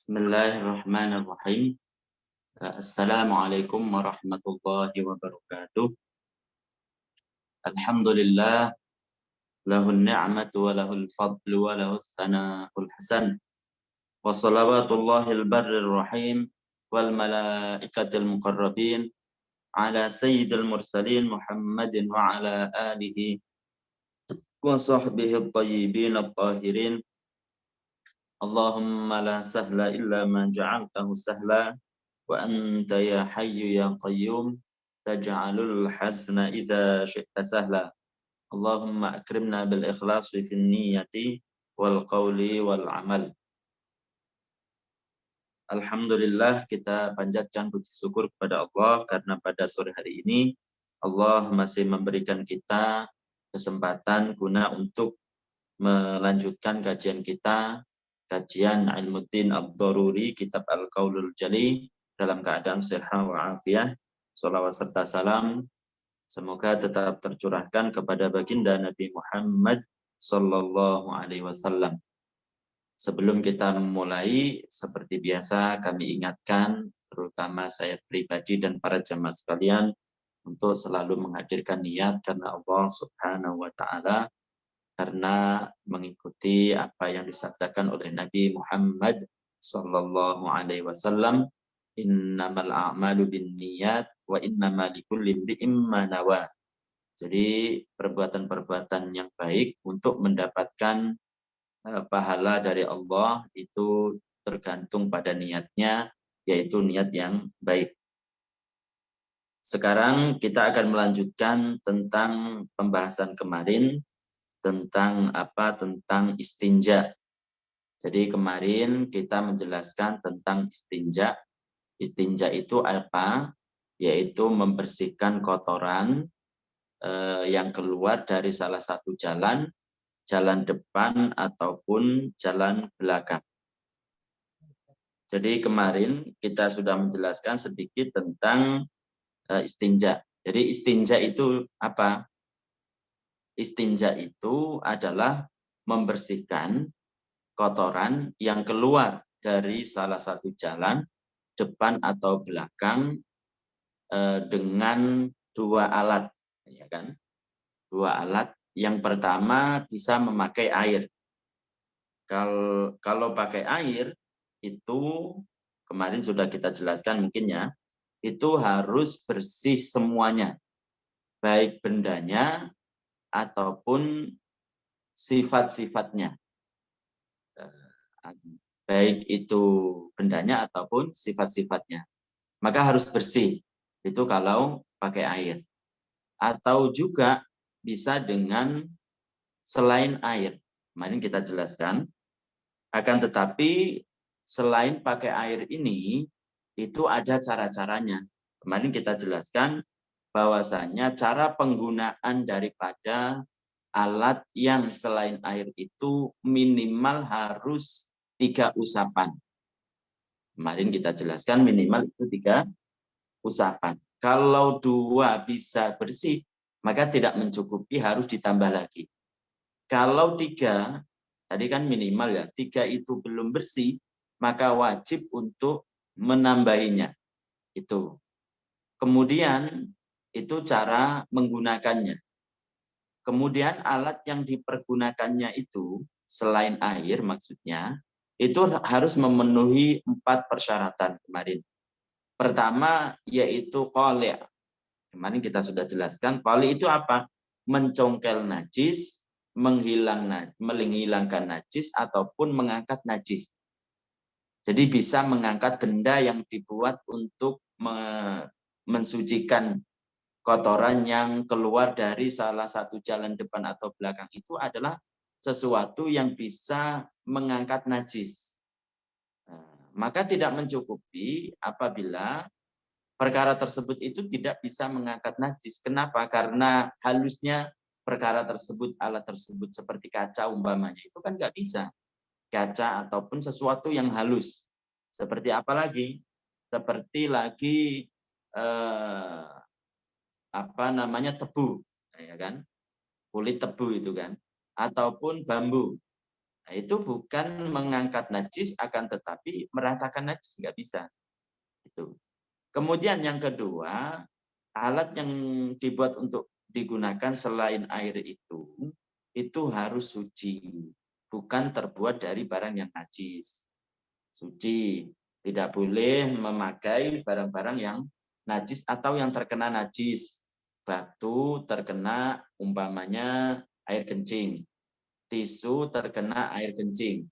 Bismillahirrahmanirrahim. Assalamualaikum warahmatullahi wabarakatuh. Alhamdulillah, lahun ni'matu wa lahul fadlu wa lahus sana'ul hasan. Wa salawatullahil barrir rahim wal malaikatil muqarrabin ala sayyidil mursalin Muhammadin wa ala alihi wa sahbihi at-tayyibin at-tahirin. Allahumma la sahla illa ma ja'altahu sahla wa anta ya hayyu ya qayyum taj'alul hazna idza syi'ta sahla. Allahumma akrimna bil ikhlasi fin niyyati wal qawli wal amal. Alhamdulillah, kita panjatkan puji syukur kepada Allah karena pada sore hari ini Allah masih memberikan kita kesempatan guna untuk melanjutkan kajian kita, kajian Ilmuddin Ad-Daruri, kitab Al-Qaulul Jali, dalam keadaan sehat wa afiah. Shalawat serta salam semoga tetap tercurahkan kepada baginda Nabi Muhammad sallallahu alaihi wasallam. Sebelum kita memulai, seperti biasa kami ingatkan, terutama saya pribadi dan para jemaah sekalian, untuk selalu menghadirkan niat karena Allah Subhanahu wa taala, karena mengikuti apa yang disabdakan oleh Nabi Muhammad sallallahu alaihi wasallam, innamal a'malu binniyat wa innamal likulli imri'in ma nawa. Jadi perbuatan-perbuatan yang baik untuk mendapatkan pahala dari Allah itu tergantung pada niatnya, yaitu niat yang baik. Sekarang kita akan melanjutkan tentang pembahasan kemarin tentang tentang istinja. Jadi kemarin kita menjelaskan tentang istinja. Istinja itu apa? Yaitu membersihkan kotoran yang keluar dari salah satu jalan depan ataupun jalan belakang. Jadi kemarin kita sudah menjelaskan sedikit tentang istinja. Jadi istinja itu apa? Istinja itu adalah membersihkan kotoran yang keluar dari salah satu jalan depan atau belakang dengan dua alat, ya kan? Dua alat. Yang pertama bisa memakai air. Kalau pakai air itu kemarin sudah kita jelaskan mungkin ya, itu harus bersih semuanya, baik bendanya ataupun sifat-sifatnya. Baik itu bendanya ataupun sifat-sifatnya. Maka harus bersih. Itu kalau pakai air. Atau juga bisa dengan selain air. Kemarin kita jelaskan. Akan tetapi selain pakai air ini, itu ada cara-caranya. Kemarin kita jelaskan bahwasanya cara penggunaan daripada alat yang selain air itu minimal harus 3 usapan. Kemarin kita jelaskan minimal itu 3 usapan. Kalau 2 bisa bersih, maka tidak mencukupi, harus ditambah lagi. Kalau 3, tadi kan minimal ya, 3 itu belum bersih, maka wajib untuk menambahinya. Itu. Kemudian itu cara menggunakannya. Kemudian alat yang dipergunakannya itu selain air maksudnya, itu harus memenuhi 4 persyaratan kemarin. Pertama yaitu qali'. Kemarin kita sudah jelaskan, qali' itu apa? Mencongkel najis, menghilangkan najis ataupun mengangkat najis. Jadi bisa mengangkat benda yang dibuat untuk mensucikan kotoran yang keluar dari salah satu jalan depan atau belakang itu adalah sesuatu yang bisa mengangkat najis. Maka tidak mencukupi apabila perkara tersebut itu tidak bisa mengangkat najis. Kenapa? Karena halusnya perkara tersebut, alat tersebut seperti kaca umpamanya, itu kan nggak bisa. Kaca ataupun sesuatu yang halus. Seperti apa lagi? Seperti lagi tebu, ya kan? Kulit tebu itu kan, ataupun bambu. Nah, itu bukan mengangkat najis, akan tetapi meratakan najis, nggak bisa. Itu. Kemudian yang kedua, alat yang dibuat untuk digunakan selain air itu harus suci, bukan terbuat dari barang yang najis. Suci, tidak boleh memakai barang-barang yang najis atau yang terkena najis. Batu terkena umpamanya air kencing, tisu terkena air kencing,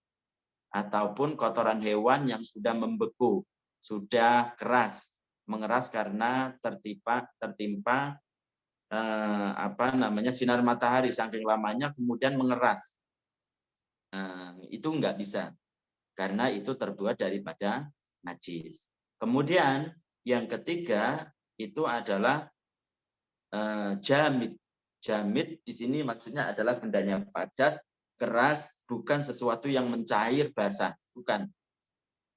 ataupun kotoran hewan yang sudah membeku, sudah keras, mengeras karena tertimpa sinar matahari saking lamanya kemudian mengeras. Itu enggak bisa karena itu terbuat daripada najis. Kemudian yang ketiga itu adalah jamid. Jamid di sini maksudnya adalah bendanya padat, keras, bukan sesuatu yang mencair, basah, bukan.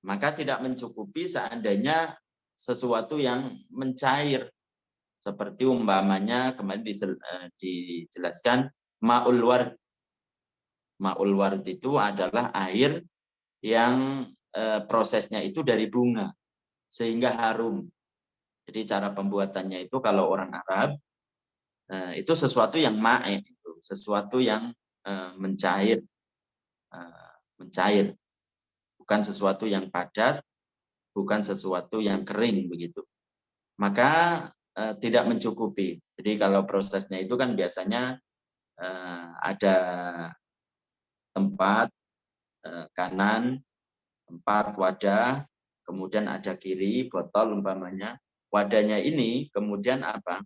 Maka tidak mencukupi seandainya sesuatu yang mencair, seperti umpamanya kemarin dijelaskan ma'ul ward. Ma'ul ward itu adalah air yang prosesnya itu dari bunga sehingga harum. Jadi cara pembuatannya itu kalau orang Arab itu sesuatu yang ma'e, itu sesuatu yang mencair, mencair, bukan sesuatu yang padat, bukan sesuatu yang kering begitu. Maka tidak mencukupi. Jadi kalau prosesnya itu kan biasanya ada tempat kanan, tempat wadah, kemudian ada kiri botol umpamanya. Wadahnya ini kemudian apa?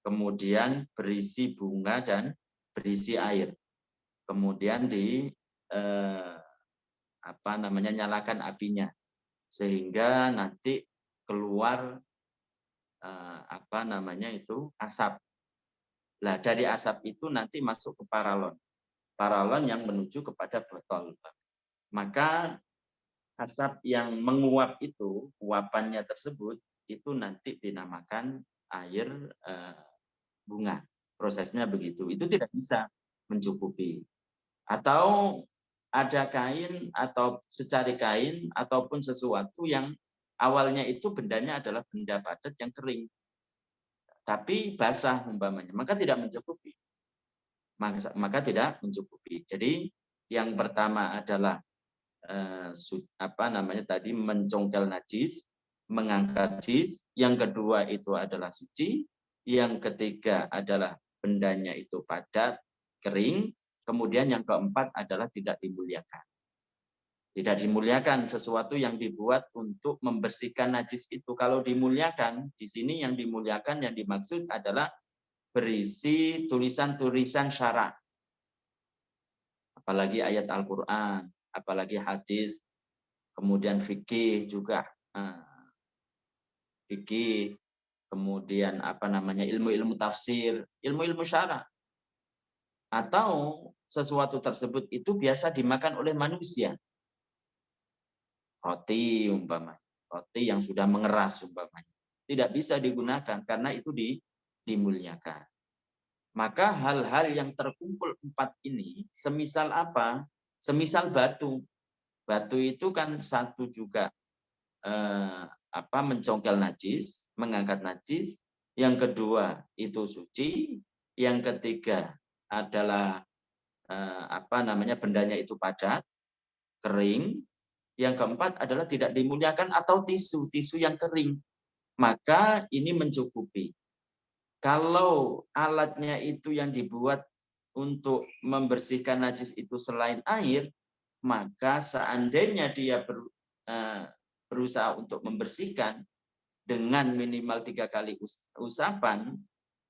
Kemudian berisi bunga dan berisi air. Kemudian nyalakan apinya sehingga nanti keluar asap. Nah, dari asap itu nanti masuk ke paralon. Paralon yang menuju kepada botol. Maka asap yang menguap itu, uapannya tersebut, itu nanti dinamakan air bunga. Prosesnya begitu. Itu tidak bisa mencukupi. Atau ada kain atau secari kain ataupun sesuatu yang awalnya itu bendanya adalah benda padat yang kering. Tapi basah umpamanya, maka tidak mencukupi. Maka tidak mencukupi. Jadi yang pertama adalah mencongkel najis, mengangkat najis. Yang kedua itu adalah suci. Yang ketiga adalah bendanya itu padat, kering. Kemudian yang keempat adalah tidak dimuliakan. Tidak dimuliakan sesuatu yang dibuat untuk membersihkan najis itu. Kalau dimuliakan, di sini yang dimuliakan yang dimaksud adalah berisi tulisan-tulisan syara. Apalagi ayat Al-Quran, apalagi hadis, kemudian fikih juga. Fikih, kemudian ilmu-ilmu tafsir, ilmu-ilmu syara. Atau sesuatu tersebut itu biasa dimakan oleh manusia. Roti umpamanya, roti yang sudah mengeras umpamanya. Tidak bisa digunakan karena itu dimuliakan. Maka hal-hal yang terkumpul 4 ini, semisal apa? Semisal batu. Batu itu kan satu juga mencongkel najis, mengangkat najis. Yang kedua itu suci. Yang ketiga adalah bendanya itu padat, kering. Yang keempat adalah tidak dimuliakan atau tisu yang kering. Maka ini mencukupi. Kalau alatnya itu yang dibuat untuk membersihkan najis itu selain air, maka seandainya dia berusaha untuk membersihkan dengan minimal 3 kali usapan,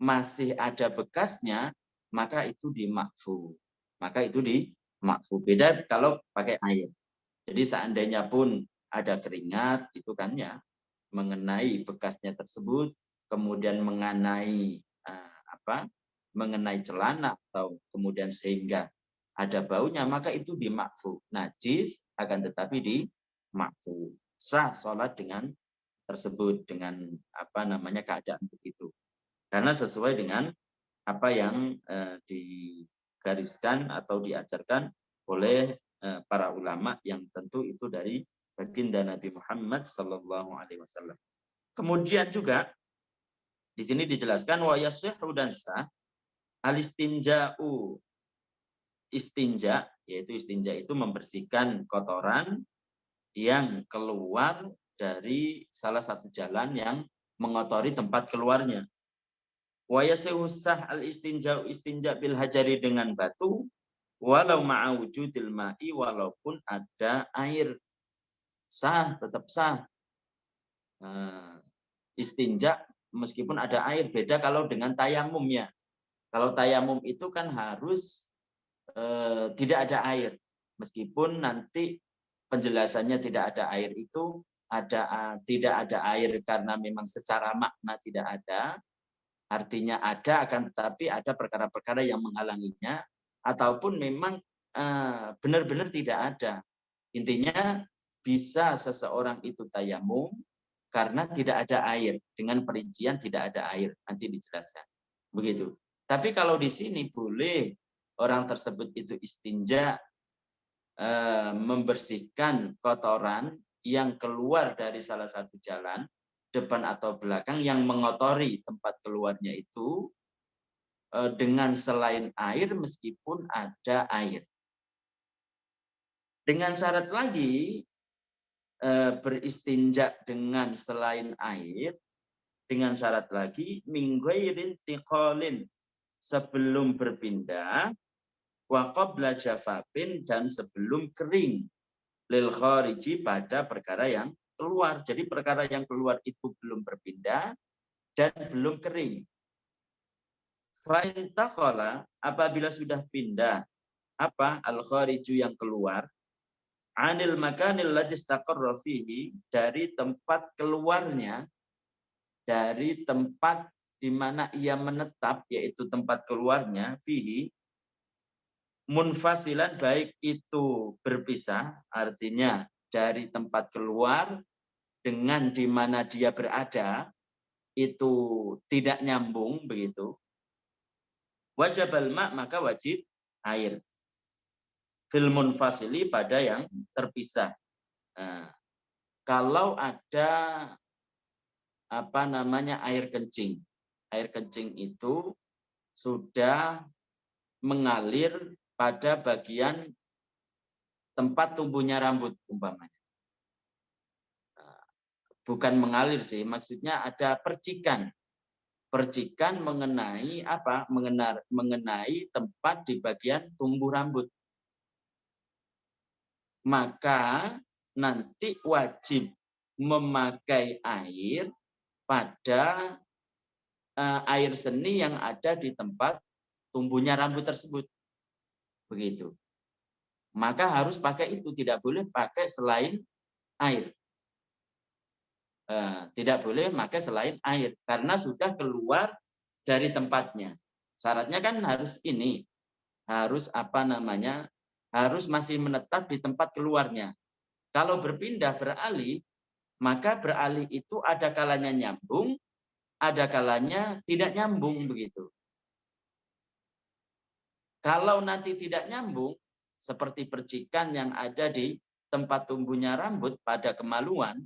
masih ada bekasnya, maka itu dimakfu. Maka itu dimakfu. Beda kalau pakai air. Jadi seandainya pun ada keringat, itu kan ya, mengenai bekasnya tersebut, kemudian mengenai celana atau kemudian sehingga ada baunya, maka itu dimakfu. Najis akan tetapi dimakfu. Sah sholat dengan tersebut, dengan keadaan begitu. Karena sesuai dengan apa yang digariskan atau diajarkan oleh para ulama yang tentu itu dari baginda Nabi Muhammad sallallahu alaihi wasallam. Kemudian juga di sini dijelaskan wa yasihhu dan sah al-istinja'u, istinja, yaitu istinja itu membersihkan kotoran yang keluar dari salah satu jalan yang mengotori tempat keluarnya. Wa yasihhu sah al-istinja'u, istinja bil hajari dengan batu, walau ma'a wujudil ma'i, walaupun ada air. Sah, tetap sah. Istinja meskipun ada air, beda kalau dengan tayamum ya. Kalau tayamum itu kan harus tidak ada air. Meskipun nanti penjelasannya tidak ada air itu tidak ada air karena memang secara makna tidak ada, artinya ada, akan tetapi ada perkara-perkara yang menghalanginya, ataupun memang benar-benar tidak ada. Intinya bisa seseorang itu tayamum karena tidak ada air, dengan perincian tidak ada air, nanti dijelaskan. Begitu. Tapi kalau di sini boleh orang tersebut itu istinja, membersihkan kotoran yang keluar dari salah satu jalan, depan atau belakang, yang mengotori tempat keluarnya itu dengan selain air meskipun ada air. Dengan syarat lagi, beristinja dengan selain air, dengan syarat lagi min ghairin tiqalin, sebelum berpindah, wa qabla jafafin, dan sebelum kering, lil khariji, pada perkara yang keluar. Jadi perkara yang keluar itu belum berpindah dan belum kering. Fa in taqala, apabila sudah pindah apa al khariju yang keluar, anil makanil ladzi istaqarra fihi, dari tempat keluarnya, dari tempat di mana ia menetap, yaitu tempat keluarnya, fihi, munfasilan, baik itu berpisah, artinya dari tempat keluar dengan di mana dia berada itu tidak nyambung begitu. Wajibal ma, maka wajib air. Fil munfasili, pada yang terpisah. Nah, kalau ada air kencing. Air kencing itu sudah mengalir pada bagian tempat tumbuhnya rambut umpamanya. Bukan mengalir sih, maksudnya ada percikan. Percikan mengenai apa? Mengenai tempat di bagian tumbuh rambut. Maka nanti wajib memakai air pada air seni yang ada di tempat tumbuhnya rambut tersebut. Begitu. Maka harus pakai itu, tidak boleh pakai selain air. Tidak boleh pakai selain air karena sudah keluar dari tempatnya. Syaratnya kan harus ini, harus harus masih menetap di tempat keluarnya. Kalau berpindah, beralih, maka beralih itu ada kalanya nyambung, ada kalanya tidak nyambung begitu. Kalau nanti tidak nyambung, seperti percikan yang ada di tempat tumbuhnya rambut pada kemaluan,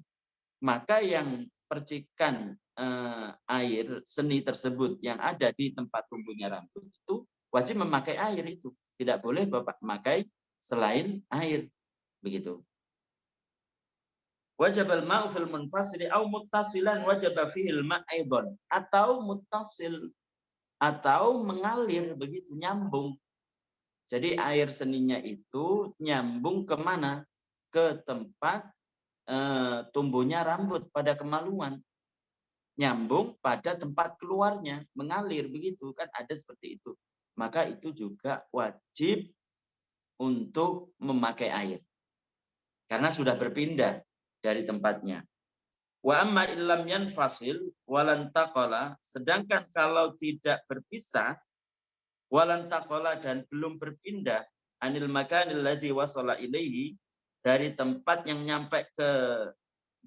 maka yang percikan air seni tersebut yang ada di tempat tumbuhnya rambut itu wajib memakai air itu. Tidak boleh Bapak memakai selain air. Begitu. Wajib al-ma'u fil munfasili au muttasilan wajib fihi al-ma' aidan, atau muttasil, atau mengalir begitu, nyambung. Jadi air seninya itu nyambung kemana? Ke tempat tumbuhnya rambut pada kemaluan. Nyambung pada tempat keluarnya, mengalir begitu, kan ada seperti itu. Maka itu juga wajib untuk memakai air. Karena sudah berpindah dari tempatnya. Wa amma illam yanfasil walan taqala, sedangkan kalau tidak berpisah, walan taqala, dan belum berpindah, anil makanil ladzi wasala ilaihi, dari tempat yang nyampe ke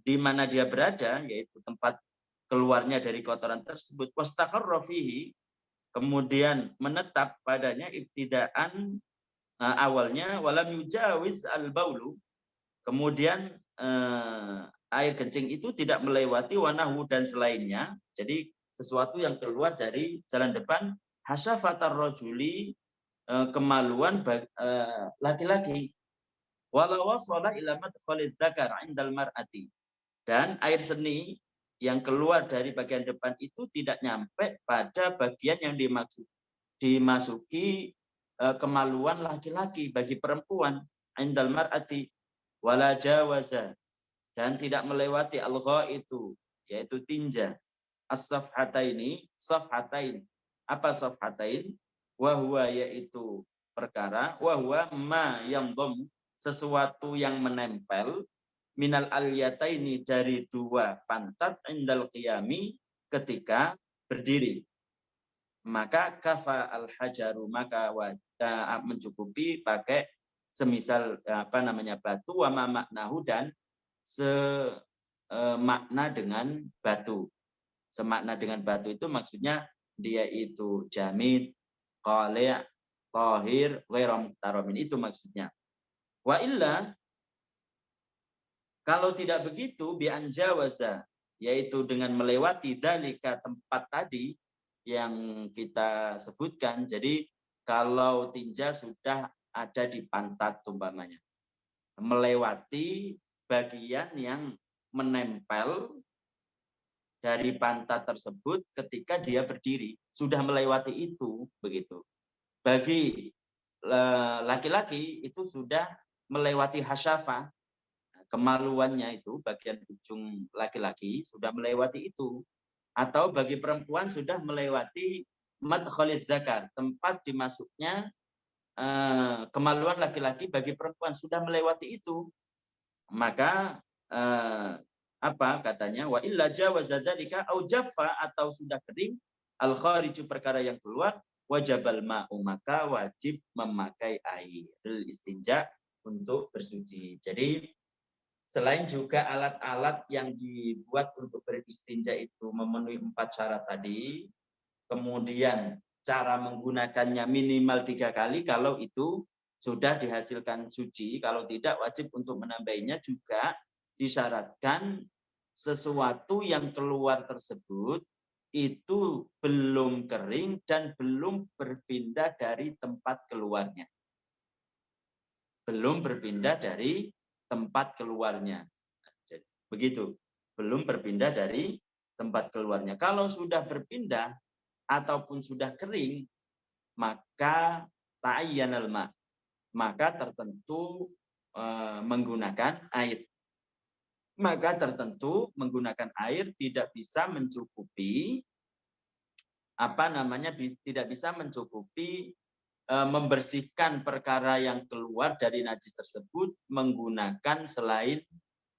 di mana dia berada, yaitu tempat keluarnya dari kotoran tersebut, wastaqarra fihi, kemudian menetap padanya ibtidaan awalnya walam yujawiz al-baulu, kemudian air kencing itu tidak melewati wanahu dan selainnya, jadi sesuatu yang keluar dari jalan depan, hasyafatar rajuli, kemaluan laki-laki, walau wasala ila madkhalid dzakar 'indal mar'ati, dan air seni yang keluar dari bagian depan itu tidak nyampe pada bagian yang dimasuki kemaluan laki-laki bagi perempuan, 'indal mar'ati, wala jawaza, dan tidak melewati al-ghaitu, yaitu tinja, as-safhataini, safhatain. Apa safhatain? Wa huwa, yaitu perkara, wa huwa ma yamdham, sesuatu yang menempel, minal alyataini, dari dua pantat, indal qiyami, ketika berdiri. Maka kafa al-hajaru, maka mencukupi pakai semisal batu, wa ma maknahu, dan semakna dengan batu. Semakna dengan batu itu maksudnya dia itu jamid, qali', tahir, ghairu muhtaramin, itu maksudnya. Wa illa, kalau tidak begitu, bi anjawaza, yaitu dengan melewati dzalika, tempat tadi yang kita sebutkan. Jadi kalau tinja sudah ada di pantat umpamanya, melewati bagian yang menempel dari pantat tersebut ketika dia berdiri, sudah melewati itu, begitu. Bagi laki-laki itu sudah melewati hasyafa, kemaluannya itu, bagian ujung laki-laki sudah melewati itu. Atau bagi perempuan sudah melewati madkhalid dzakar, tempat dimasuknya kemaluan laki-laki bagi perempuan, sudah melewati itu. Maka apa katanya, wa illa jawaza dzalika au jaffa, atau sudah kering, al khariju, perkara yang keluar, wajabal ma'u, maka wajib memakai air istinja untuk bersuci. Jadi selain juga alat-alat yang dibuat untuk beristinja itu memenuhi 4 syarat tadi, kemudian cara menggunakannya minimal 3 kali kalau itu sudah dihasilkan suci, kalau tidak wajib untuk menambahinya. Juga disyaratkan sesuatu yang keluar tersebut itu belum kering dan belum berpindah dari tempat keluarnya. Belum berpindah dari tempat keluarnya. Begitu, belum berpindah dari tempat keluarnya. Kalau sudah berpindah ataupun sudah kering, maka ta'ayyanal ma', maka tertentu menggunakan air. Maka tertentu menggunakan air tidak bisa mencukupi tidak bisa mencukupi membersihkan perkara yang keluar dari najis tersebut menggunakan selain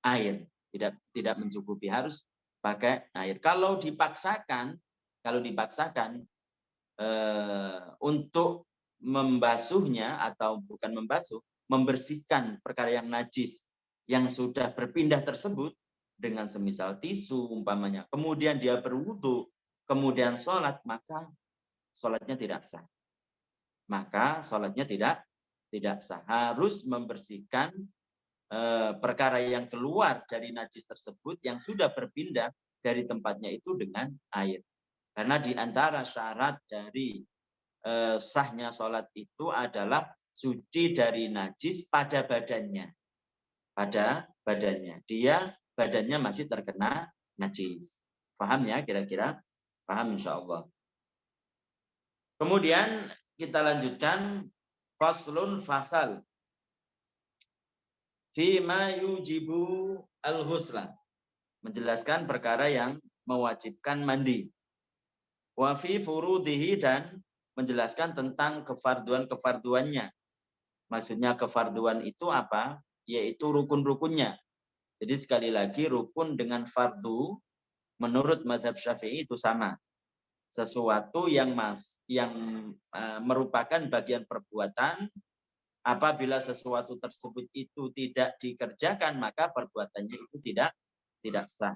air. Tidak mencukupi, harus pakai air. Kalau dipaksakan untuk membasuhnya, atau bukan membasuh, membersihkan perkara yang najis yang sudah berpindah tersebut dengan semisal tisu umpamanya, kemudian dia berwudu, kemudian sholat, maka sholatnya tidak sah. Harus membersihkan perkara yang keluar dari najis tersebut yang sudah berpindah dari tempatnya itu dengan air. Karena di antara syarat dari sahnya sholat itu adalah suci dari najis pada badannya. Dia badannya masih terkena najis. Paham ya kira-kira? Paham insya Allah. Kemudian kita lanjutkan faslun fasal. Fima yujibu al-ghusla. Menjelaskan perkara yang mewajibkan mandi. Wa fi furudihi, dan menjelaskan tentang kefarduannya. Maksudnya kefarduan itu apa? Yaitu rukun-rukunnya. Jadi sekali lagi, rukun dengan fardu menurut mazhab Syafi'i itu sama. Sesuatu yang merupakan bagian perbuatan, apabila sesuatu tersebut itu tidak dikerjakan, maka perbuatannya itu tidak sah.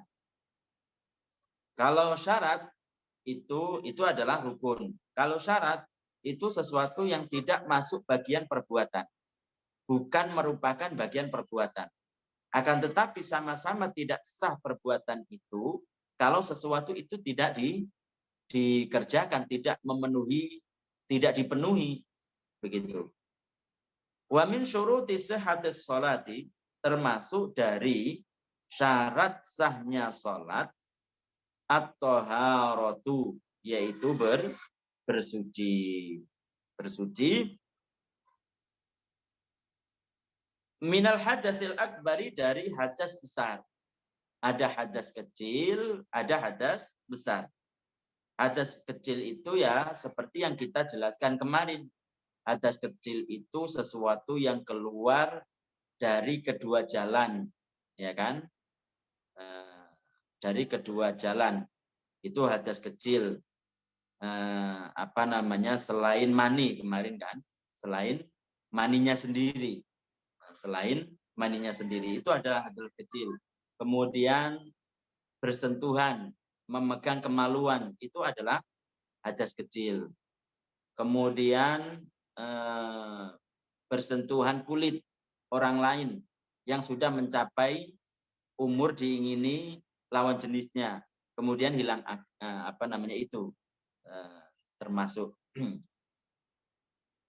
Kalau syarat itu adalah rukun. Kalau syarat itu sesuatu yang tidak masuk bagian perbuatan, bukan merupakan bagian perbuatan. Akan tetapi sama-sama tidak sah perbuatan itu kalau sesuatu itu tidak dikerjakan, tidak dipenuhi, begitu. Wa min syuruti sihhatis sholati, termasuk dari syarat sahnya salat at-thaharatu, yaitu bersuci. Bersuci minal hadatsil akbari, dari hadas besar. Ada hadas kecil, ada hadas besar. Hadas kecil itu ya seperti yang kita jelaskan kemarin. Hadas kecil itu sesuatu yang keluar dari kedua jalan, ya kan? Dari kedua jalan itu hadas kecil. Selain mani kemarin kan, selain maninya sendiri. Selain maninya sendiri itu adalah hadas kecil. Kemudian bersentuhan, memegang kemaluan, itu adalah hadas kecil. Kemudian bersentuhan kulit orang lain yang sudah mencapai umur diingini lawan jenisnya, kemudian hilang itu termasuk.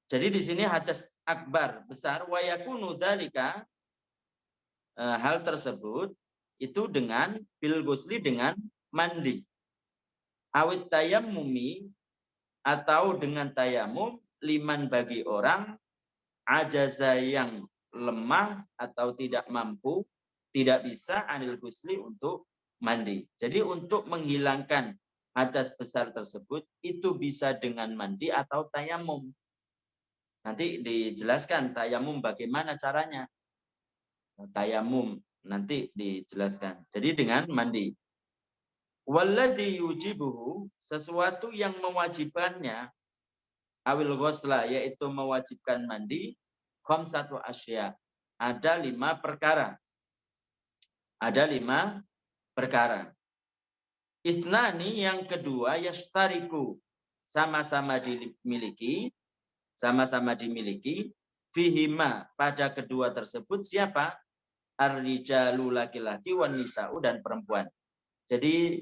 Jadi di sini hadas akbar, besar, wa yakunu dzalika, hal tersebut itu dengan bil ghusli, dengan mandi, awit tayammumi, atau dengan tayamum, liman, bagi orang ajaza, yang lemah atau tidak mampu, tidak bisa, anil ghusli, untuk mandi. Jadi untuk menghilangkan hadas besar tersebut itu bisa dengan mandi atau tayamum. Nanti dijelaskan tayamum bagaimana caranya. Tayamum nanti dijelaskan. Jadi dengan mandi. Walladzi yujibuhu, sesuatu yang mewajibkannya, awil ghusla, yaitu mewajibkan mandi, khamsatu asya, ada 5 perkara. Ada 5 perkara. Ithnani, yang kedua, yashtariku, sama-sama dimiliki, fihima, pada kedua tersebut, siapa? Ar-rijalu, laki-laki, wan nisa'u, dan perempuan. Jadi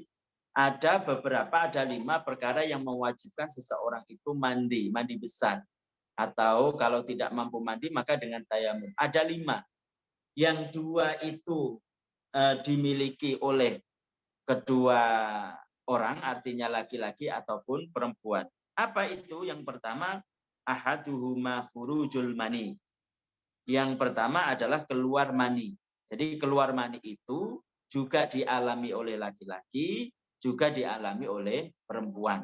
ada 5 perkara yang mewajibkan seseorang itu mandi besar. Atau kalau tidak mampu mandi maka dengan tayamum. Ada 5. Yang 2 itu dimiliki oleh kedua orang, artinya laki-laki ataupun perempuan. Apa itu? Yang pertama, ahaduhuma khurujul mani. Yang pertama adalah keluar mani. Jadi keluar mani itu juga dialami oleh laki-laki, juga dialami oleh perempuan.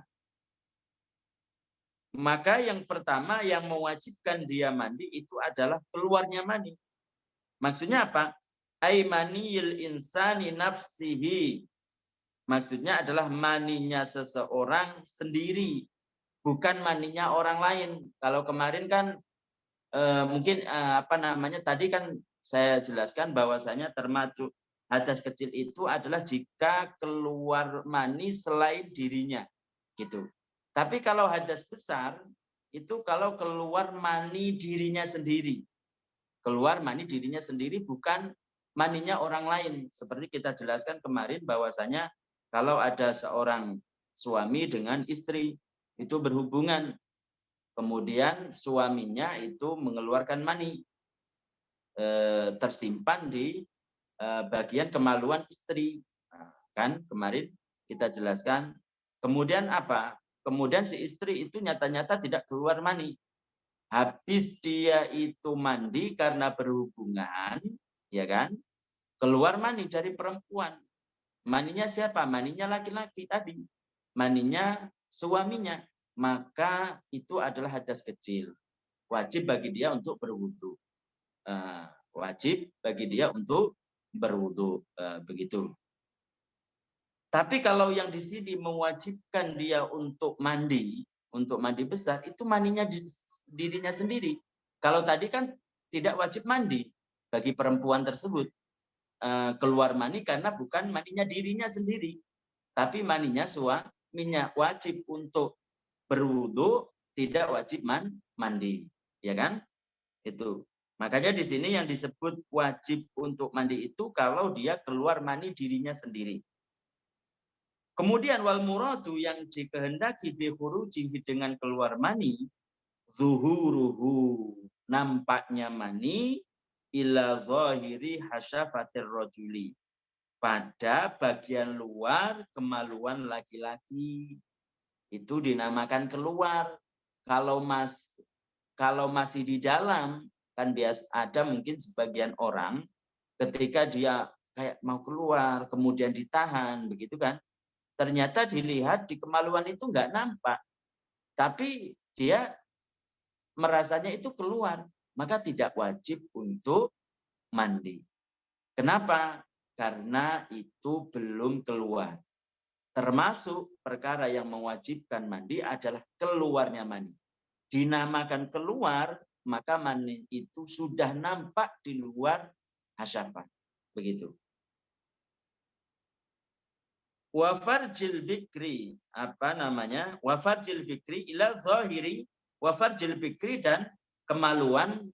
Maka yang pertama yang mewajibkan dia mandi itu adalah keluarnya mani. Maksudnya apa? Aimaniyil insani nafsihi. Maksudnya adalah maninya seseorang sendiri, bukan maninya orang lain. Kalau kemarin kan mungkin tadi kan saya jelaskan bahwasanya termasuk hadas kecil itu adalah jika keluar mani selain dirinya, gitu. Tapi kalau hadas besar itu kalau keluar mani dirinya sendiri. Keluar mani dirinya sendiri, bukan maninya orang lain. Seperti kita jelaskan kemarin bahwasanya kalau ada seorang suami dengan istri itu berhubungan, kemudian suaminya itu mengeluarkan mani, tersimpan di bagian kemaluan istri. Nah, kan kemarin kita jelaskan. Kemudian apa? Kemudian si istri itu nyata-nyata tidak keluar mani. Habis dia itu mandi karena berhubungan, ya kan? Keluar mani dari perempuan. Maninya siapa? Maninya laki-laki tadi. Maninya suaminya. Maka itu adalah hadas kecil. Wajib bagi dia untuk berwudu. Wajib bagi dia untuk berwudu, begitu. Tapi kalau yang di sini mewajibkan dia untuk mandi besar, itu maninya dirinya sendiri. Kalau tadi kan tidak wajib mandi bagi perempuan tersebut. Keluar mani karena bukan maninya dirinya sendiri, tapi maninya suaminya. Wajib untuk berwudu tidak wajib mandi, ya kan? Itu. Makanya di sini yang disebut wajib untuk mandi itu kalau dia keluar mani dirinya sendiri. Kemudian wal muradu yang dikehendaki bi khurujihi dengan keluar mani, zuhuruhu, nampaknya mani ila zahiri hasyafatir rajuli, pada bagian luar kemaluan laki-laki. Itu dinamakan keluar. Kalau masih di dalam, kan biasa ada mungkin sebagian orang ketika dia kayak mau keluar kemudian ditahan begitu kan, ternyata dilihat di kemaluan itu nggak nampak, tapi dia merasanya itu keluar, maka tidak wajib untuk mandi. Kenapa? Karena itu belum keluar. Termasuk perkara yang mewajibkan mandi adalah keluarnya mani. Dinamakan keluar, maka mani itu sudah nampak di luar hasyafah. Begitu. Wafarjil bikri, wafarjil bikri ila zahiri, wafarjil bikri, dan kemaluan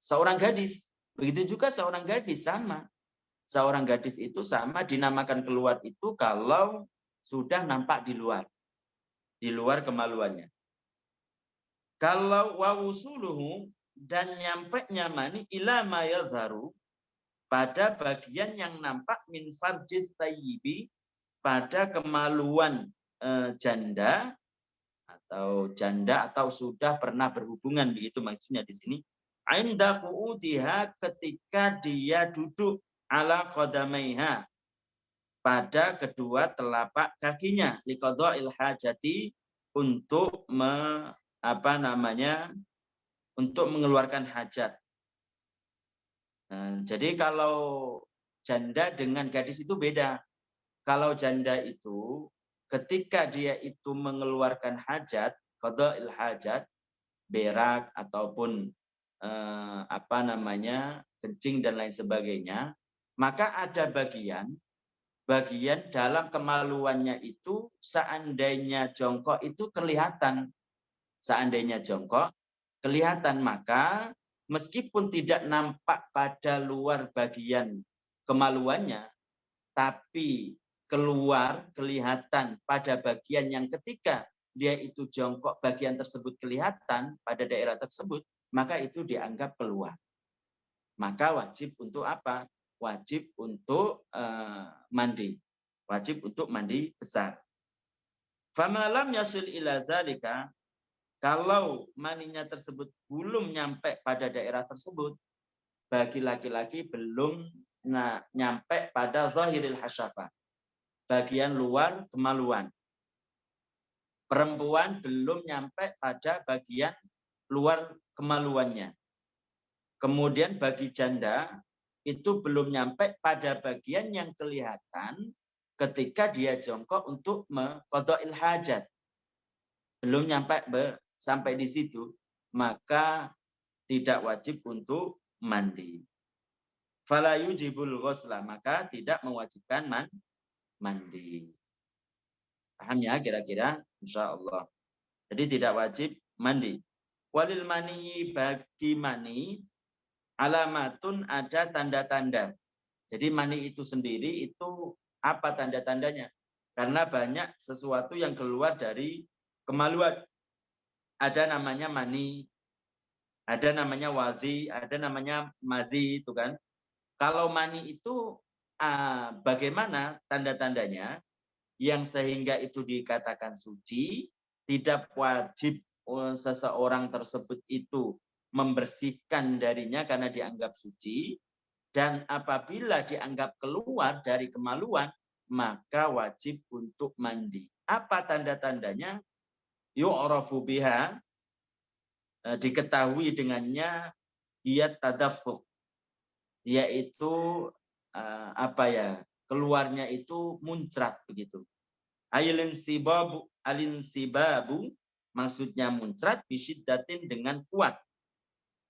seorang gadis. Begitu juga seorang gadis sama. Seorang gadis itu sama dinamakan keluar itu kalau sudah nampak di luar kemaluannya. Kalau wawusuluhu, dan nyampe nyamani ila ma yadharu, pada bagian yang nampak min farjis tayyibi, pada kemaluan janda atau sudah pernah berhubungan, begitu maksudnya di sini. Inda qu'udiha, ketika dia duduk ala qadamaiha, pada kedua telapak kakinya, liqadha'il hajati, untuk untuk mengeluarkan hajat. Nah, jadi kalau janda dengan gadis itu beda. Kalau janda itu ketika dia itu mengeluarkan hajat, qadha'il hajat, berak ataupun kencing dan lain sebagainya, maka ada bagian dalam kemaluannya itu seandainya jongkok itu kelihatan. Seandainya jongkok kelihatan, maka meskipun tidak nampak pada luar bagian kemaluannya, tapi keluar kelihatan pada bagian yang ketika dia itu jongkok, bagian tersebut kelihatan pada daerah tersebut, maka itu dianggap keluar. Maka wajib untuk apa? Wajib untuk mandi. Wajib untuk mandi besar. Famalam yasul ila dzalika, kalau maninya tersebut belum nyampe pada daerah tersebut, bagi laki-laki belum nyampe pada zahiril hasyafah, bagian luar kemaluan. Perempuan belum nyampe pada bagian luar kemaluannya. Kemudian bagi janda itu belum nyampe pada bagian yang kelihatan ketika dia jongkok untuk qadha'il hajat. Belum nyampe sampai di situ, maka tidak wajib untuk mandi. Fala yujibul ghusla, maka tidak mewajibkan mandi. Paham ya kira-kira? Insyaallah. Jadi tidak wajib mandi. Walil mani, bagi mani, alamatun, ada tanda-tanda. Jadi mani itu sendiri itu apa tanda-tandanya? Karena banyak sesuatu yang keluar dari kemaluan. Ada namanya mani, ada namanya wadhi, ada namanya madhi, itu kan. Kalau mani itu bagaimana tanda-tandanya yang sehingga itu dikatakan suci, tidak wajib seseorang tersebut itu membersihkan darinya karena dianggap suci, dan apabila dianggap keluar dari kemaluan, maka wajib untuk mandi. Apa tanda-tandanya? Yu'rafu biha, diketahui dengannya, dia tadaffuq, yaitu keluarnya itu muncrat begitu. Alinsibabu, maksudnya muncrat, bisyiddatin, dengan kuat,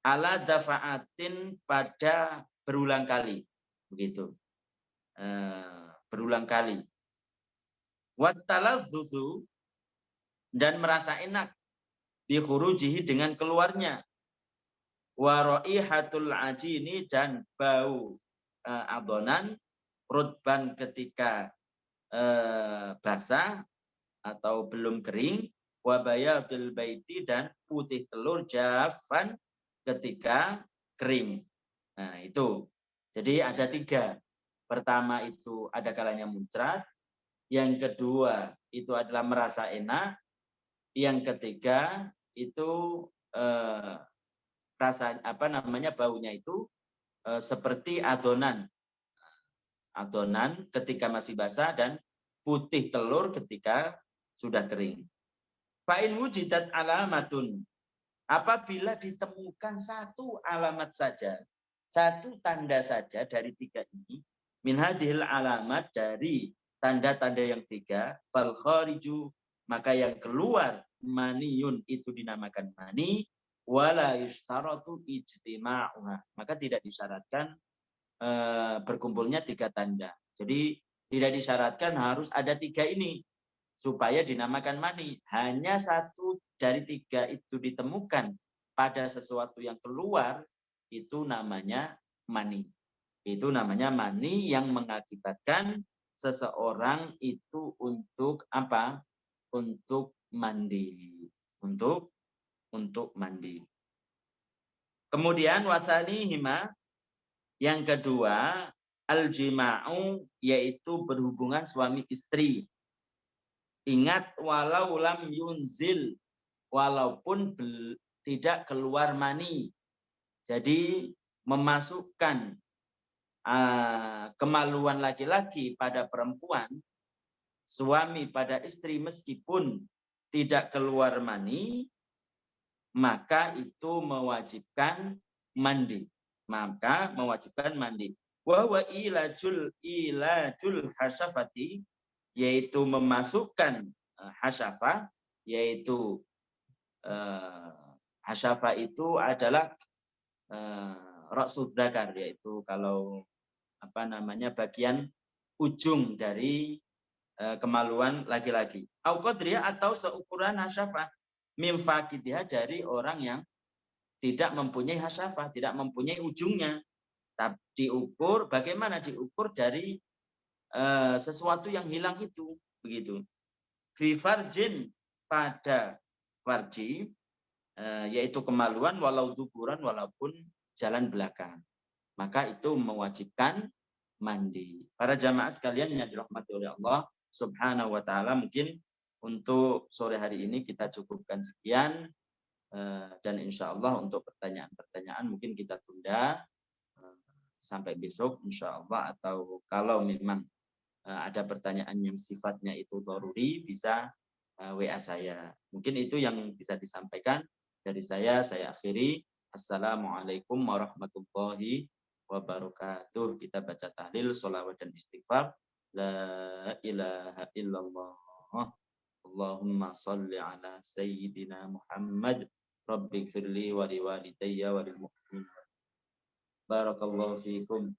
ala dafa'atin, pada berulang kali begitu, berulang kali. Wat talazzuzu, dan merasa enak, bi khurujihi dengan keluarnya, wa raihatul ajini dan bau adonan, rutban ketika basah atau belum kering, wa bayatul baiti dan putih telur jafan ketika kering. Nah, itu. Jadi ada 3. Pertama itu ada kalanya muncrat, yang kedua itu adalah merasa enak, yang ketiga itu rasa baunya itu seperti adonan ketika masih basah dan putih telur ketika sudah kering. Fa'in wujidat alamatun, apabila ditemukan satu alamat saja, satu tanda saja dari 3 ini, min hadhil alamat, dari tanda-tanda yang 3, fal khariju, maka yang keluar maniyun itu dinamakan mani, wala yustaratu ijtima'uha, maka tidak disyaratkan berkumpulnya 3 tanda. Jadi tidak disyaratkan harus ada 3 ini supaya dinamakan mani. Hanya 1 dari 3 itu ditemukan pada sesuatu yang keluar, itu namanya mani. Itu namanya mani yang mengakibatkan seseorang itu untuk apa? Untuk mandi. Untuk mandi. Kemudian wathanihima, yang kedua, al-jima'u, yaitu berhubungan suami istri. Ingat, walau lam yunzil, walaupun tidak keluar mani. Jadi memasukkan kemaluan laki-laki pada perempuan, suami pada istri meskipun tidak keluar mani, maka itu mewajibkan mandi. Maka mewajibkan mandi. Wa ilajul hasyafati, yaitu memasukkan hasyafah, yaitu hasyafah itu adalah ra'sud dzakar, yaitu kalau bagian ujung dari kemaluan laki-laki. Au qadriyah, atau seukuran hasyafah, min faqidha, dari orang yang tidak mempunyai hasyafah, tidak mempunyai ujungnya. Tapi diukur, bagaimana diukur dari sesuatu yang hilang itu, begitu. Fi farjin, pada farji, yaitu kemaluan, walau duburan, walaupun jalan belakang, maka itu mewajibkan mandi. Para jamaah sekalian yang dirahmati oleh Allah Subhanahu wa taala, mungkin untuk sore hari ini kita cukupkan sekian, dan insya Allah untuk pertanyaan-pertanyaan mungkin kita tunda sampai besok insya Allah, atau kalau memang ada pertanyaan yang sifatnya itu daruri, bisa WA saya. Mungkin itu yang bisa disampaikan dari saya akhiri. Assalamualaikum warahmatullahi wabarakatuh. Kita baca tahlil, sholawat dan istighfar. La ilaha illallah. Allahumma salli ala sayyidina Muhammad. Rabbighfirli wa liwalidayya wa lil mu'minin. Barakallahu fiikum.